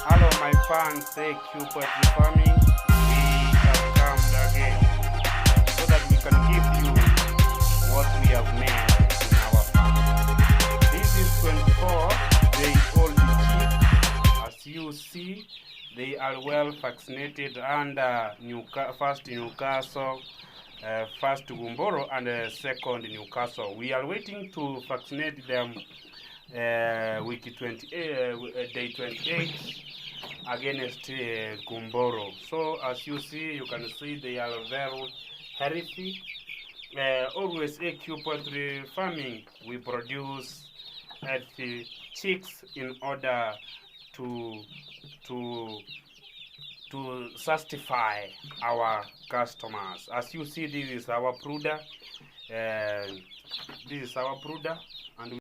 Hello my fans, say POULTRY FARMING. We have come again so that we can give you what we have made in our farm. This is 24-day-old chick. As you see, they are well vaccinated under first Newcastle, first Gumboro, and second Newcastle. We are waiting to vaccinate them week 28, day 28 against Gumboro. So as you see, you can see they are very healthy. Always AQ poultry farming, we produce healthy chicks in order to satisfy our customers. As you see, this is our brooder.